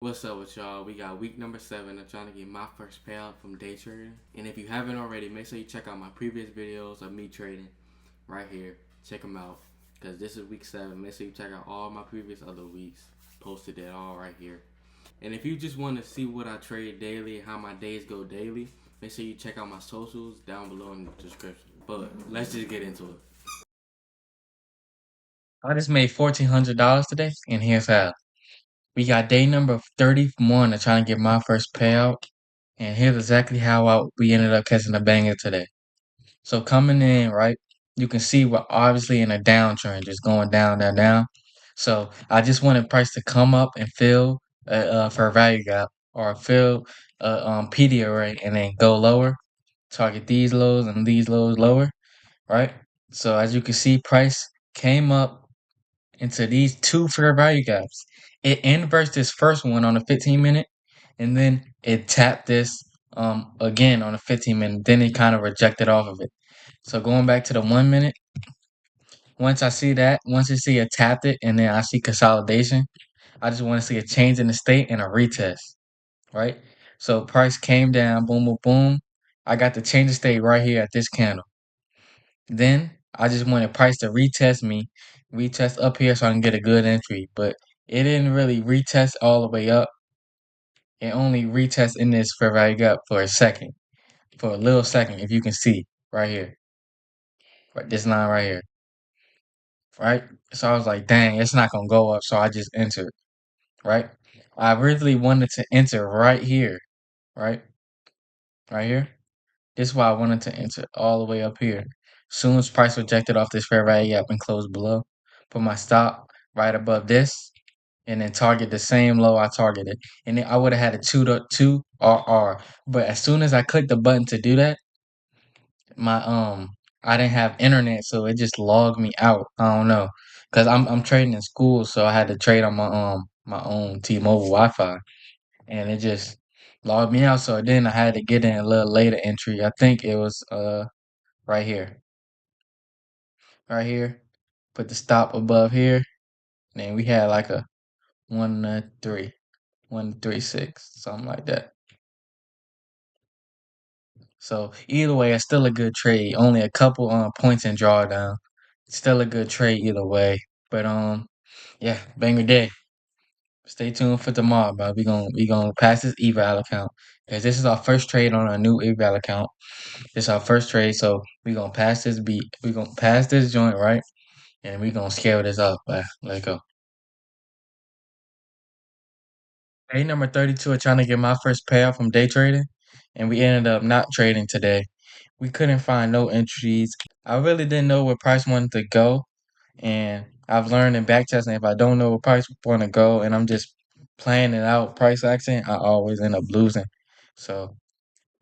What's up with y'all? We got week number 7. I'm trying to get my first payout from day trading. And if you haven't already, make sure you check out my previous videos of me trading right here. Check them out. Because this is week 7. Make sure you check out all my previous other weeks. Posted it all right here. And if you just want to see what I trade daily and how my days go daily, make sure you check out my socials down below in the description. But let's just get into it. I just made $1,400 today, and here's how. We got day number 31 of trying to get my first payout, and here's exactly how we ended up catching a banger today. So coming in, right, you can see we're obviously in a downtrend, just going down, down, down. So I just wanted price to come up and fill for a value gap or fill PD array and then go lower, target these lows and these lows lower, right? So as you can see, price came up into these two fair value gaps. It inverts this first one on the 15 minute, and then it tapped this again on the 15 minute. Then it kind of rejected off of it. So going back to the 1 minute, once I see that, once I see it tapped it, and then I see consolidation, I just want to see a change in the state and a retest, right? So price came down, boom, boom, boom. I got the change of state right here at this candle. Then I just wanted price to retest up here so I can get a good entry. But it didn't really retest all the way up. It only retest in this fair value gap for a second, for a little second, if you can see right here, right this line right here, right? So I was like, dang, it's not gonna go up. So I just entered, right? I really wanted to enter right here, right, right here. This is why I wanted to enter all the way up here. Soon as price rejected off this fair value gap and closed below, put my stop right above this, and then target the same low I targeted. And then I would have had a 2 RR. But as soon as I clicked the button to do that, my I didn't have internet, so it just logged me out. I don't know. Cause I'm trading in school, so I had to trade on my own T-Mobile Wi-Fi. And it just logged me out. So then I had to get in a little later entry. I think it was right here. Right here. Put the stop above here. Then we had like a 1 3, 136, something like that. So either way, it's still a good trade. Only a couple points in drawdown. Still a good trade either way. But yeah, banger day. Stay tuned for tomorrow, bro. We gonna pass this eval account. Cause this is our first trade on our new eval account. This is our first trade, so we gonna pass this beat. We gonna pass this joint, right? And we gonna scale this up, man. Let's go. Day number 32 of trying to get my first payout from day trading, and we ended up not trading today. We couldn't find no entries. I really didn't know where price wanted to go, and I've learned in backtesting if I don't know where price want to go and I'm just playing it out price action, I always end up losing. So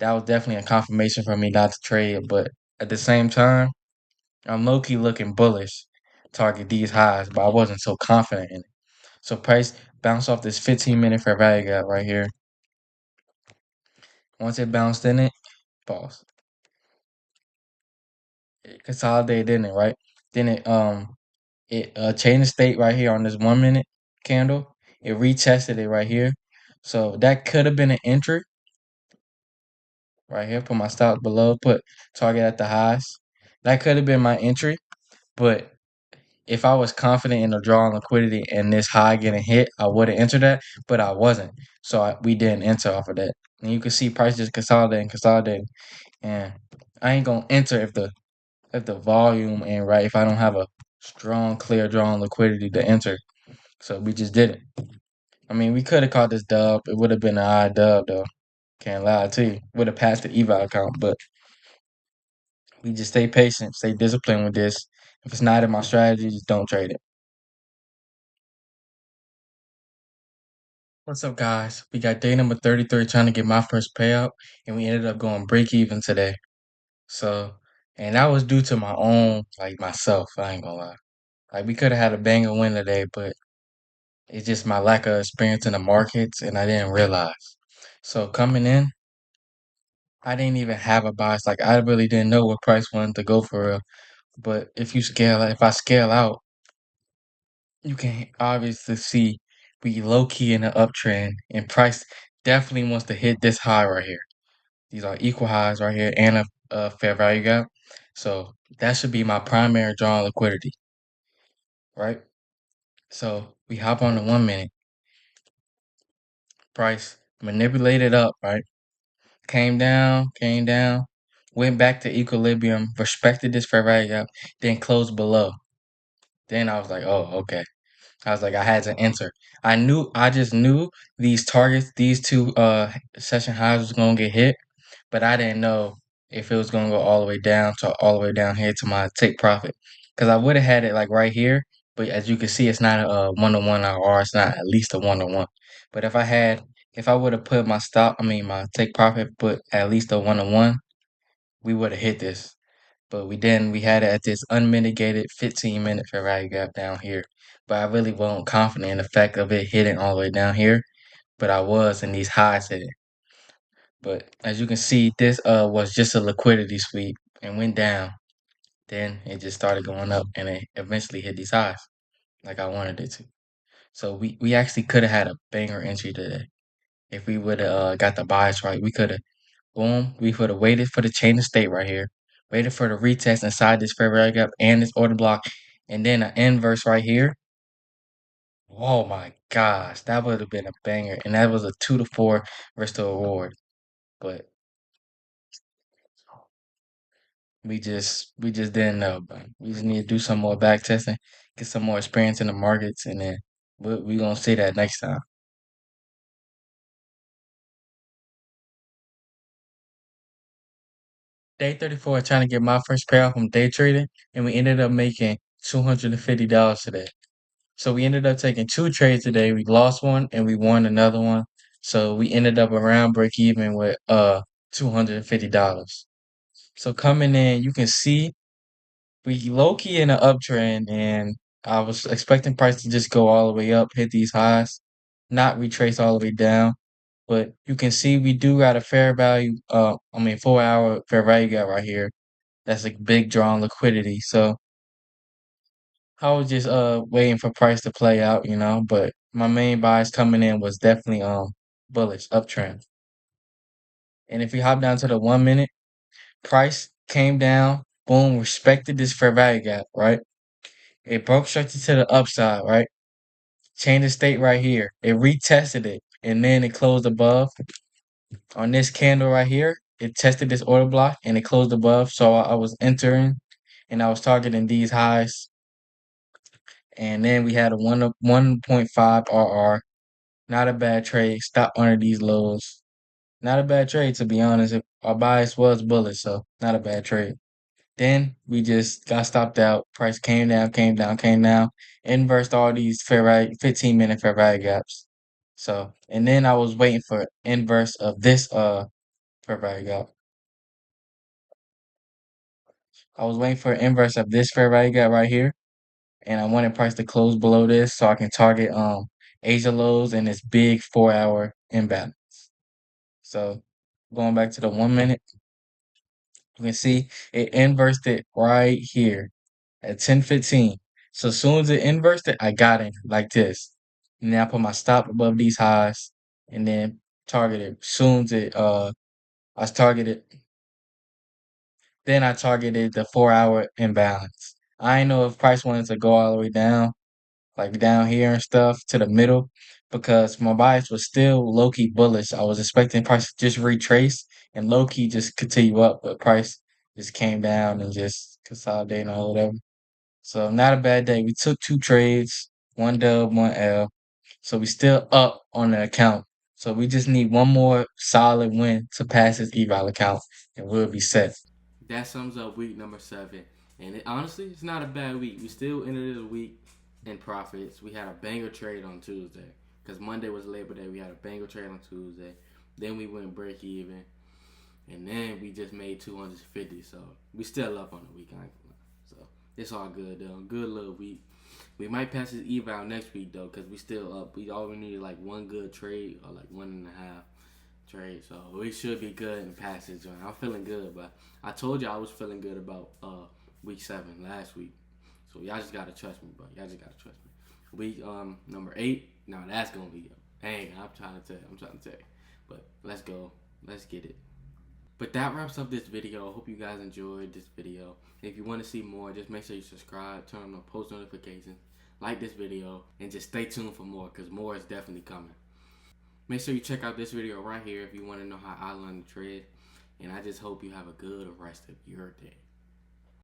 that was definitely a confirmation for me not to trade, but at the same time, I'm low-key looking bullish, target these highs, but I wasn't so confident in it. So price bounced off this 15-minute fair value gap right here. Once it bounced in it, pause. It consolidated in it, right? Then it changed the state right here on this 1 minute candle. It retested it right here. So that could have been an entry right here. Put my stop below, put target at the highs. That could have been my entry, but if I was confident in the draw and liquidity and this high getting hit, I would have entered that, but I wasn't. So we didn't enter off of that. And you can see price just consolidating, consolidating. And I ain't gonna enter if the volume ain't right, if I don't have a strong, clear draw and liquidity to enter. So we just didn't. I mean, we could have caught this dub. It would have been an odd dub though. Can't lie to you. Would have passed the eval account, but we just stay patient, stay disciplined with this. If it's not in my strategy, just don't trade it. What's up, guys? We got day number 33 trying to get my first payout, and we ended up going break even today. So, and that was due to my own, like myself. I ain't gonna lie. Like we could have had a banger win today, but it's just my lack of experience in the markets, and I didn't realize. So coming in, I didn't even have a bias. Like I really didn't know what price wanted to go for real. But if I scale out, you can obviously see we low key in the uptrend, and price definitely wants to hit this high right here. These are equal highs right here and a fair value gap. So that should be my primary draw on liquidity, right? So we hop on the 1 minute. Price manipulated up, right? Came down, went back to equilibrium, respected this fair value gap, then closed below. Then I was like, oh, okay. I was like, I had to enter. I just knew these targets, these two session highs was gonna get hit, but I didn't know if it was gonna go all the way down to all the way down here to my take profit. Because I would have had it like right here, but as you can see, it's not a 1-to-1 or it's not at least a 1-to-1. But if I would have put my take profit, put at least a 1-to-1, we would have hit this. But we didn't. We had it at this unmitigated 15-minute fair value gap down here. But I really wasn't confident in the fact of it hitting all the way down here. But I was in these highs hitting. But as you can see, this was just a liquidity sweep and went down. Then it just started going up and it eventually hit these highs like I wanted it to. So we actually could have had a banger entry today. If we would have got the bias right, we could have boom, we would have waited for the chain of state right here, waited for the retest inside this fair value gap and this order block, and then an inverse right here. Oh my gosh, that would have been a banger. And that was a 2 to 4 versus the reward. But we just didn't know, but we just need to do some more back testing, get some more experience in the markets, and then we gonna see that next time. Day 34, trying to get my first payout from day trading, and we ended up making $250 today. So we ended up taking two trades today. We lost one and we won another one. So we ended up around break even with $250. So coming in, you can see we low key in an uptrend, and I was expecting price to just go all the way up, hit these highs, not retrace all the way down. But you can see we do got a fair value, 4 hour fair value gap right here. That's a big draw on liquidity. So I was just waiting for price to play out, but my main bias coming in was definitely bullish uptrend. And if we hop down to the 1 minute, price came down, boom, respected this fair value gap, right? It broke structure to the upside, right? Change of state right here. It retested it and then it closed above. On this candle right here, it tested this order block and it closed above. So I was entering and I was targeting these highs. And then we had a 1.5 RR. Not a bad trade. Stop under these lows. Not a bad trade, to be honest. Our bias was bullish, so not a bad trade. Then we just got stopped out. Price came down, came down, came down. Inversed all these 15-minute fair value gaps. So, and then I was waiting for inverse of this fair value gap. I was waiting for inverse of this fair value gap right here, and I wanted price to close below this so I can target Asia lows and this big 4 hour imbalance. So going back to the 1 minute, you can see it inversed it right here at 10:15. So as soon as it inversed it, I got in like this. And then I put my stop above these highs and then targeted. Soon as I targeted, then I targeted the 4 hour imbalance. I didn't know if price wanted to go all the way down, like down here and stuff to the middle, because my bias was still low key bullish. I was expecting price to just retrace and low key just continue up, but price just came down and just consolidating or whatever. So not a bad day. We took two trades, one dub, one L. So we still up on the account. So we just need one more solid win to pass this eval account and we'll be set. That sums up week number 7. And honestly, it's not a bad week. We still ended the week in profits. We had a banger trade on Tuesday. Because Monday was Labor Day. We had a banger trade on Tuesday. Then we went break even. And then we just made 250. So we still up on the week. I ain't gonna lie. So it's all good though. Good little week. We might pass this eval next week though, because we still up. We all needed like one good trade or like 1.5 trade. So we should be good in passage. I'm feeling good, but I told you I was feeling good about week 7 last week. So y'all just gotta trust me, bro. Y'all just gotta trust me. Week number 8, No, that's gonna be dang. I'm trying to tell you. But let's go. Let's get it. But that wraps up this video. I hope you guys enjoyed this video. If you want to see more, just make sure you subscribe, turn on the post notifications, like this video, and just stay tuned for more, because more is definitely coming. Make sure you check out this video right here if you want to know how I learned to trade. And I just hope you have a good rest of your day.